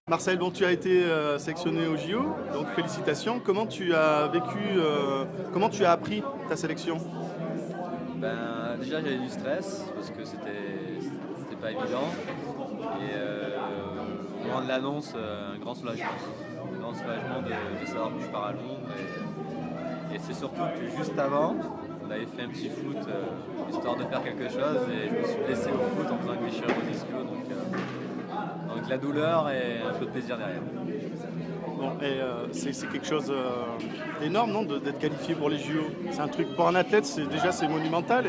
Marcel, bon, tu as été sélectionné au JO, donc félicitations. Comment tu as vécu, comment tu as appris ta sélection? Déjà j'avais du stress parce que c'était pas évident et au moment de l'annonce un grand soulagement. Un grand soulagement de savoir que je pars à Londres et c'est surtout que juste avant on avait fait un petit foot histoire de faire quelque chose et je me suis blessé au foot en faisant une déchirure aux ischio donc la douleur et un peu de plaisir derrière. Bon, et c'est quelque chose d'énorme, non, d'être qualifié pour les JO. C'est un truc pour un athlète, c'est monumental.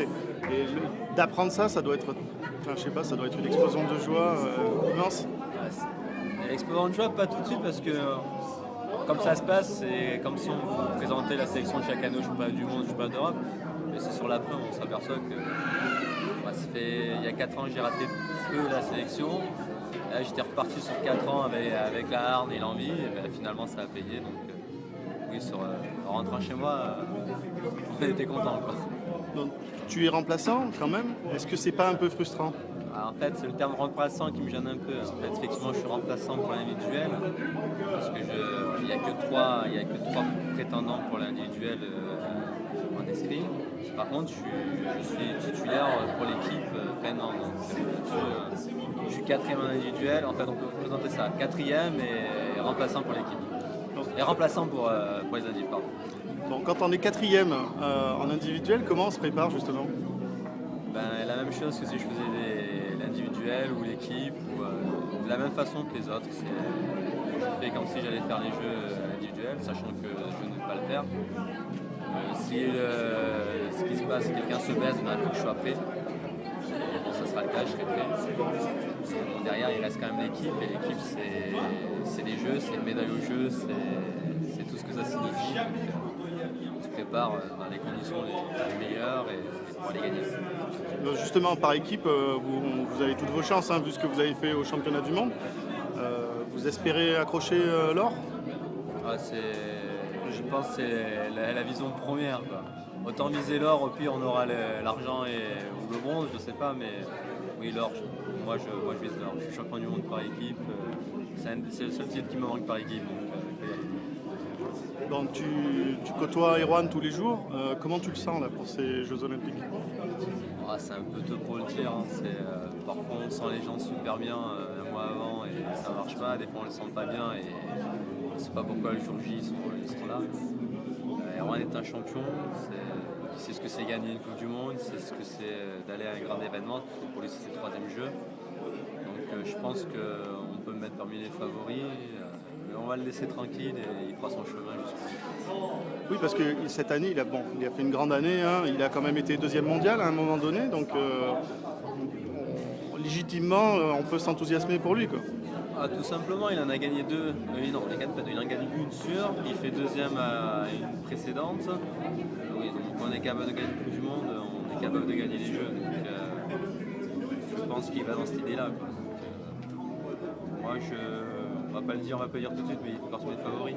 D'apprendre ça, ça doit être, enfin, je sais pas, ça doit être une explosion de joie immense. L'explosion de joie, pas tout de suite parce que comme ça se passe, c'est comme si on présentait la sélection de chaque année au championnat du monde, au championnat d'Europe. Mais c'est sur l'après, on s'aperçoit que il y a 4 ans j'ai raté peu la sélection. Là, j'étais reparti sur 4 ans avec la hargne et l'envie, et finalement ça a payé. Donc, oui, en rentrant chez moi, on était content. Donc, tu es remplaçant quand même. Est-ce que c'est pas un peu frustrant? En fait, c'est le terme remplaçant qui me gêne un peu. En fait, effectivement, je suis remplaçant pour l'individuel, parce qu'il n'y a que 3 prétendants pour l'individuel en escrime. Par contre, je suis titulaire pour l'équipe pleinement. Je suis 4e en individuel, en fait on peut présenter ça, 4e et remplaçant pour l'équipe. Et remplaçant pour les individus, pardon. Bon, quand on est 4e en individuel, comment on se prépare justement? La même chose que si je faisais l'individuel ou l'équipe, ou de la même façon que les autres. Je fais comme si j'allais faire les jeux individuels, sachant que je ne vais pas le faire. Si ce qui se passe, c'est que quelqu'un se baisse, il faut que je sois prêt. Bon, ça sera le cas, je serai prêt. Bon, derrière, il reste quand même l'équipe, et l'équipe, c'est les jeux, c'est une médaille aux jeux, c'est tout ce que ça signifie. Donc, on se prépare dans les conditions les meilleures et pour les gagner. Donc, justement, par équipe, vous avez toutes vos chances, hein, vu ce que vous avez fait au championnat du monde. Vous espérez accrocher l'or? Je pense que c'est la vision première, quoi. Autant viser l'or, au pire on aura l'argent ou le bronze, je sais pas, mais oui, l'or, moi je vise l'or. Je suis champion du monde par équipe, c'est le seul titre qui me manque par équipe. Donc tu côtoies Erwan tous les jours, comment tu le sens là, pour ces Jeux Olympiques? C'est un peu tôt pour le dire, hein. Parfois on sent les gens super bien un mois avant et ça marche pas, des fois on le sent pas bien et on sait pas pourquoi le jour J ils sont là. Erwan est un champion, il sait ce que c'est gagner une Coupe du Monde, il sait ce que c'est d'aller à un grand événement, pour lui c'est le 3e jeu. Donc je pense qu'on peut me mettre parmi les favoris, mais on va le laisser tranquille et il fera son chemin jusqu'au bout. Oui, parce que cette année, il a fait une grande année, hein, il a quand même été 2e mondial à un moment donné, donc légitimement on peut s'enthousiasmer pour lui, quoi. Tout simplement, il en a gagné 2. Non, il en a gagné une sûre. Il fait 2e à une précédente. Oui, donc on est capable de gagner le Coupe du Monde, on est capable de gagner les Jeux. Donc, je pense qu'il va dans cette idée-là. Moi, on va pas le dire tout de suite, mais il fait partie de mes favoris.